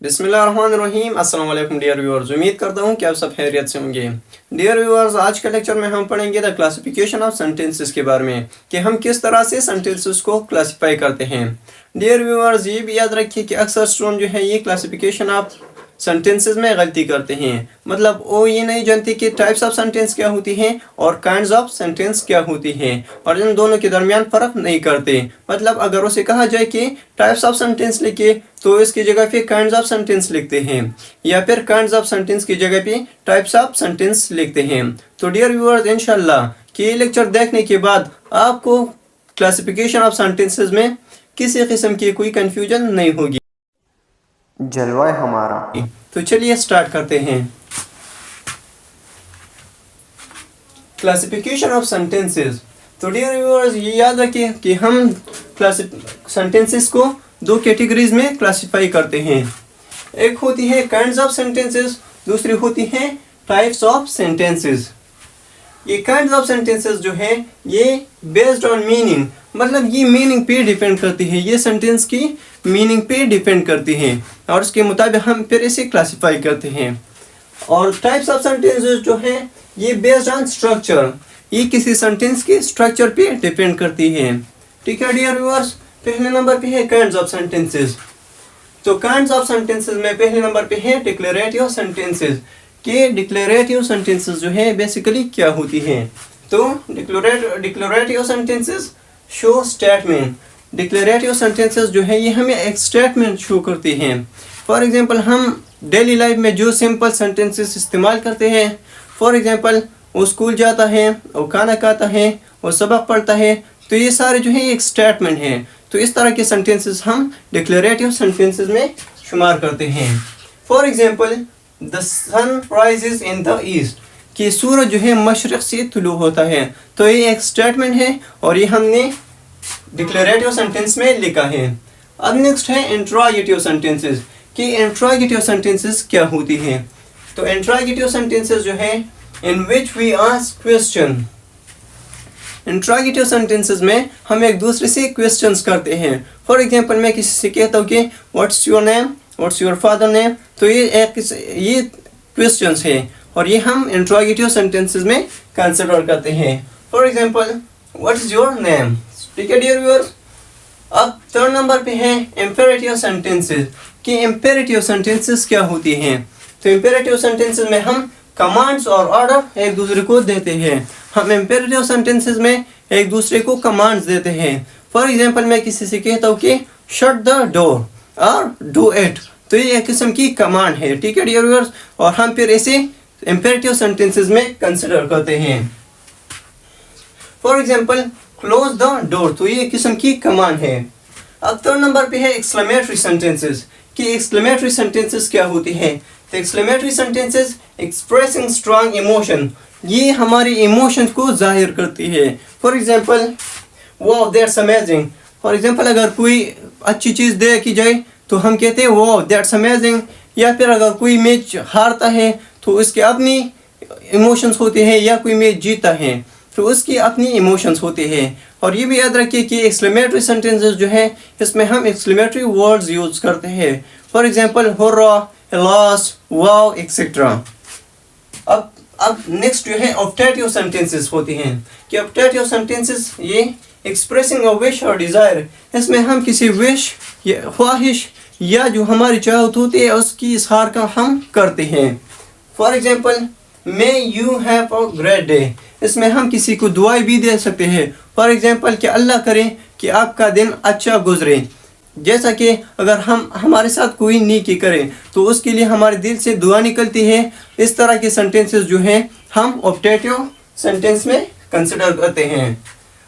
बिस्मिल्लाहिर्रहमानिर्रहीम। अस्सलाम वालेकुम डियर व्यूअर्स, उम्मीद करता हूँ कि आप सब खैरियत से होंगे। डियर व्यूअर्स, आज के लेक्चर में हम पढ़ेंगे द क्लासिफिकेशन ऑफ सेंटेंसेस के बारे में कि हम किस तरह से सेंटेंसेस को क्लासिफाई करते हैं। डियर व्यूअर्स, ये भी याद रखिए कि अक्सर स्टूडेंट जो है ये क्लासिफिकेशन ऑफ सेंटेंसेस में गलती करते हैं। मतलब वो ये नहीं जानते कि टाइप्स ऑफ सेंटेंस क्या होती हैं और काइंड्स ऑफ सेंटेंस क्या होती हैं, और इन दोनों के दरमियान फ़र्क नहीं करते। मतलब अगर उसे कहा जाए कि टाइप्स ऑफ सेंटेंस लिखे तो इसकी जगह पे काइंड्स ऑफ सेंटेंस लिखते हैं, या फिर काइंड्स ऑफ सेंटेंस की जगह पे टाइप्स ऑफ सेंटेंस लिखते हैं। तो डियर व्यूअर्स, इंशाल्लाह कि ये लेक्चर देखने के बाद आपको क्लासिफिकेशन ऑफ सेंटेंसेस में किसी किस्म की कोई कंफ्यूजन नहीं होगी। जलवा है हमारा। तो चलिए स्टार्ट करते हैं। Classification of sentences. तो डियर व्यूअर्स, ये याद रखिए कि हम सेंटेंसेस को दो कैटेगरीज में क्लासिफाई करते हैं। एक होती है काइंड्स ऑफ सेंटेंसेस, दूसरी होती है टाइप्स ऑफ सेंटेंसेस। ये काइंड्स ऑफ सेंटेंसेस जो है ये बेस्ड ऑन मीनिंग, मतलब ये मीनिंग पे डिपेंड करती है, ये सेंटेंस की मीनिंग पे डिपेंड करती है और उसके मुताबिक हम फिर इसे क्लासिफाई करते हैं। और टाइप्स ऑफ सेंटेंसेस जो है ये बेस्ड ऑन स्ट्रक्चर, ये किसी सेंटेंस के स्ट्रक्चर पे डिपेंड करती है। ठीक है डियर व्यूअर्स, पहले नंबर पे है काइंड्स ऑफ सेंटेंसेस। तो काइंड्स ऑफ सेंटेंसेस में पहले नंबर पे है डिक्लेरेटिव सेंटेंसेस। कि डिक्लेरेटिव सेंटेंसेस जो है बेसिकली क्या होती है। तो declarative sentences show statement. Declarative sentences जो है ये हमें एक स्टेटमेंट शो करती हैं। फॉर एग्जांपल हम डेली लाइफ में जो सिंपल सेंटेंसेस इस्तेमाल करते हैं, फॉर एग्जांपल वो स्कूल जाता है, वो खाना खाता है, वो सबक पढ़ता है, तो ये सारे जो है एक स्टेटमेंट है। तो इस तरह के सेंटेंसेस हम डिक्लेरेटिव सेंटेंसेस में शुमार करते हैं। For example the sun rises in the east, कि सूरज जो है मशरिक से तुलू होता है। तो ये एक स्टेटमेंट है और ये हमने डिक्लेरेटिव सेंटेंस में लिखा है। अब नेक्स्ट है इंट्रोगेटिव सेंटेंसेस। कि इंट्रोगेटिव सेंटेंसेस क्या होती हैं। तो इंट्रोगेटिव सेंटेंसेस जो है in which we ask question. Interrogative sentences में हम एक दूसरे से क्वेश्चंस करते हैं। फॉर एग्जांपल मैं किसी से कहता हूँ कि what's your name, what's your father name, तो ये क्वेश्चंस है और ये हम इंट्रोगेटिव सेंटेंसेस में कंसिडर करते हैं। For example what is your name. ठीक है डियर व्यूअर्स, अब थर्ड नंबर पे है इंपेरेटिव सेंटेंसेस। कि इंपेरेटिव सेंटेंसेस क्या होती हैं। तो इंपेरेटिव सेंटेंसेस में हम कमांड्स और ऑर्डर एक दूसरे को देते हैं। हम इंपेरेटिव सेंटेंसेस में एक दूसरे को कमांड्स देते हैं। फॉर एग्जांपल मैं किसी से कहता हूँ कि शट द डोर और डू इट, तो ये एक किस्म की कमांड है। ठीक है डियर व्यूअर्स, और हम फिर इसे इंपेरेटिव सेंटेंसेस में कंसिडर करते हैं। For example close the door, तो ये एक किस्म की कमांड है। अब थर्ड नंबर पे है एक्सक्लेमेटरी सेंटेंसेस। कि एक्सक्लेमेटरी सेंटेंसेस क्या होती है। तो exclamatory sentences expressing strong emotion, ये हमारे इमोशंस को जाहिर करती है। For example wow that's amazing. For example अगर कोई अच्छी चीज़ देखी जाए तो हम कहते हैं वाओ दैट्स अमेजिंग। या फिर अगर कोई मैच हारता है तो उसके अपनी इमोशंस होते हैं, या कोई मैच जीता है तो उसकी अपनी इमोशंस होते हैं। और ये भी याद रखिए कि एक्सक्लेमेटरी सेंटेंसेस जो है इसमें हम एक्सक्लेमेटरी वर्ड्स यूज करते हैं। For example hurrah, loss, wow etcetera. अब नेक्स्ट जो है ऑप्टेटिव सेंटेंसेस होती हैं। कि ऑप्टेटिव सेंटेंसेस ये एक्सप्रेसिंग अ विश और डिज़ायर, इसमें हम किसी विश या ख्वाहिश या जो हमारी चाहत होती है उसकी इजहार का हम करते हैं। For example may you have a great day, इसमें हम किसी को दुआएं भी दे सकते हैं। फॉर एग्जांपल कि अल्लाह करे कि आपका दिन अच्छा गुजरे। जैसा कि अगर हम हमारे साथ कोई नेकी करें तो उसके लिए हमारे दिल से दुआ निकलती है। इस तरह के सेंटेंसेस जो हैं हम ऑप्टेटिव सेंटेंस में कंसिडर करते हैं।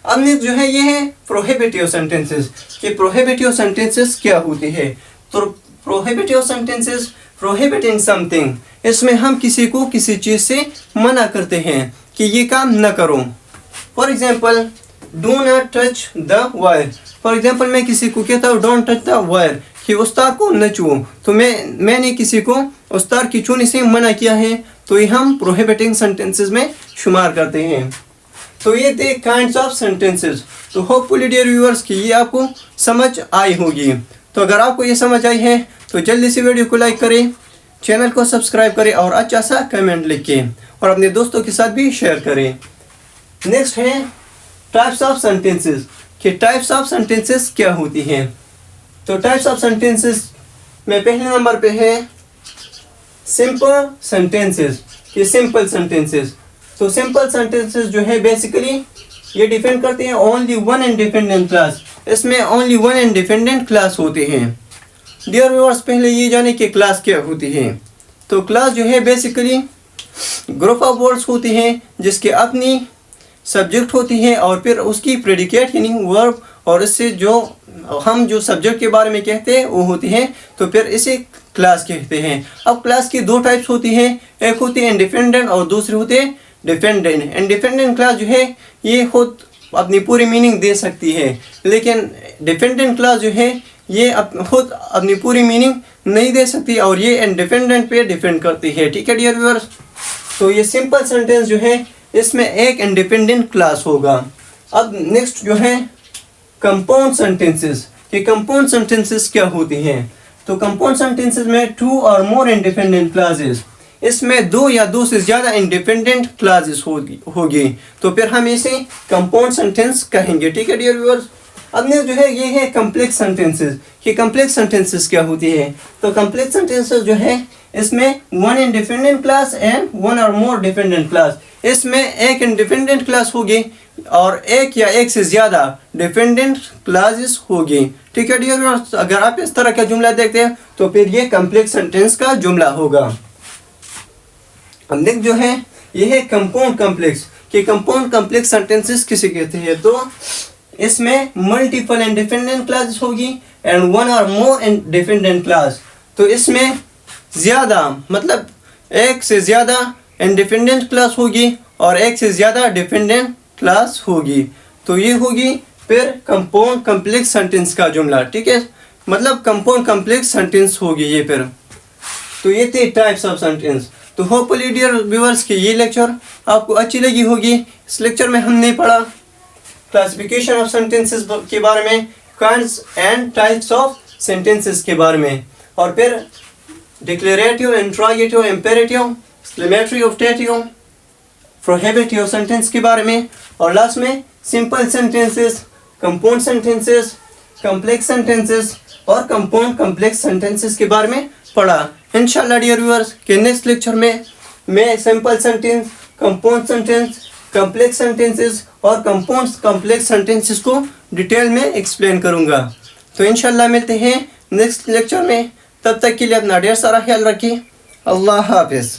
अब नेक्स्ट जो है ये है प्रोहिबिटिव सेंटेंसेस। कि प्रोहिबिटिव सेंटेंसेस क्या होती है। तो प्रोहिबिटिव सेंटेंसेस प्रोहिबिटिंग समथिंग, इसमें हम किसी को किसी चीज़ से मना करते हैं कि ये काम न करो। For example do not touch the wire. For example मैं किसी को कहता हूँ डोंट टच द वायर, कि उस तार को न छुओ, तो मैंने किसी को उस तार की छूने से मना किया है, तो ये हम प्रोहिबिटिंग सेंटेंसेस में शुमार करते हैं। तो ये थे काइंड्स ऑफ सेंटेंसेस। तो होपफुली डियर व्यूअर्स कि ये आपको समझ आई होगी। तो अगर आपको ये समझ आई है तो जल्दी से वीडियो को लाइक करें, चैनल को सब्सक्राइब करें और अच्छा सा कमेंट लिखें और अपने दोस्तों के साथ भी शेयर करें। नेक्स्ट है टाइप्स ऑफ सेंटेंसेस कि टाइप्स ऑफ सेंटेंसेस क्या होती हैं। तो टाइप्स ऑफ सेंटेंसेस में पहले नंबर पे है सिंपल सेंटेंसेस कि सिंपल सेंटेंसेस। तो सिंपल सेंटेंसेस जो है बेसिकली ये डिपेंड करते हैं ओनली वन इंडिपेंडेंट क्लास। इसमें ओनली वन इंडिपेंडेंट क्लास होते हैं। डियर व्यूअर्स, पहले ये जाने कि क्लास क्या होती है। तो क्लास जो है बेसिकली ग्रुप ऑफ वर्ड्स होती हैं जिसके अपनी सब्जेक्ट होती है और फिर उसकी प्रेडिकेट यानी वर्ब और इससे जो हम जो सब्जेक्ट के बारे में कहते हैं वो होती हैं, तो फिर इसे क्लास कहते हैं। अब क्लास की दो टाइप्स होती हैं, एक होती है इंडिपेंडेंट और दूसरी होती है डिपेंडेंट। इंडिपेंडेंट क्लास जो है ये खुद अपनी पूरी मीनिंग दे सकती है, लेकिन डिपेंडेंट क्लास जो है ये खुद अपनी पूरी मीनिंग नहीं दे सकती और ये इंडिपेंडेंट पे डिपेंड करती है। ठीक है डियर व्यूअर्स, तो ये सिंपल सेंटेंस जो है इसमें एक इंडिपेंडेंट क्लास होगा। अब नेक्स्ट जो है कंपाउंड सेंटेंसेस कि कंपाउंड सेंटेंसेस क्या होती हैं। तो कंपाउंड सेंटेंसेस में टू और मोर इंडिपेंडेंट क्लासेस, इसमें दो या दो से ज़्यादा इंडिपेंडेंट क्लासेस होगी तो फिर हम इसे कंपाउंड सेंटेंस कहेंगे। ठीक है डियर व्यूअर्स, अब नेक्स्ट जो है ये है कम्प्लेक्स सेंटेंसेस कि कम्प्लेक्स सेंटेंसेस क्या होती है। तो कम्प्लेक्स सेंटेंसेस जो है इसमें one independent class and one और मोर डिपेंडेंट क्लास, इसमें एक इंडिपेंडेंट क्लास होगी और एक या एक से ज़्यादा डिपेंडेंट क्लासेस होगी। ठीक है डियर व्यूअर्स, अगर आप इस तरह का जुमला देखते हैं तो फिर ये कम्प्लेक्स सेंटेंस का जुमला होगा। अब नेक्स्ट जो है ये है कंपाउंड कम्प्लेक्स कि कंपाउंड कम्प्लेक्स सेंटेंसेस किसे कहते हैं। तो इसमें मल्टीपल इंडिपेंडेंट क्लासेस होगी एंड वन और मोर इंडिपेंडेंट क्लास। तो इसमें ज़्यादा मतलब एक से ज़्यादा इंडिपेंडेंट क्लास होगी और एक से ज़्यादा डिपेंडेंट क्लास होगी। तो ये होगी फिर कंपाउंड कम्प्लेक्स सेंटेंस का जुमला। ठीक है, मतलब कंपाउंड कम्प्लेक्स सेंटेंस होगी ये फिर। तो ये थे टाइप्स ऑफ सेंटेंस। तो होपफुली डियर व्यूअर्स कि ये लेक्चर आपको अच्छी लगी होगी। इस लेक्चर में हमने पढ़ा क्लासिफिकेशन ऑफ सेंटेंसेस के बारे में, kinds and types of sentences के बारे में, और फिर declarative, interrogative, imperative, exclamatory, optative, prohibitive sentence के बारे में, और लास्ट में simple sentences, compound sentences, complex sentences और कंपाउंड कम्प्लेक्स सेंटेंसेस के बारे में पढ़ा। इंशाल्लाह डियर व्यूअर्स के नेक्स्ट लेक्चर में मैं simple sentence, compound sentence, complex sentences और कंपाउंड कम्प्लेक्स सेंटेंसेस को डिटेल में एक्सप्लेन करूंगा। तो इंशाल्लाह मिलते हैं नेक्स्ट लेक्चर में। तब तक के लिए अपना ढेर सारा ख्याल रखिए। अल्लाह हाफिज़।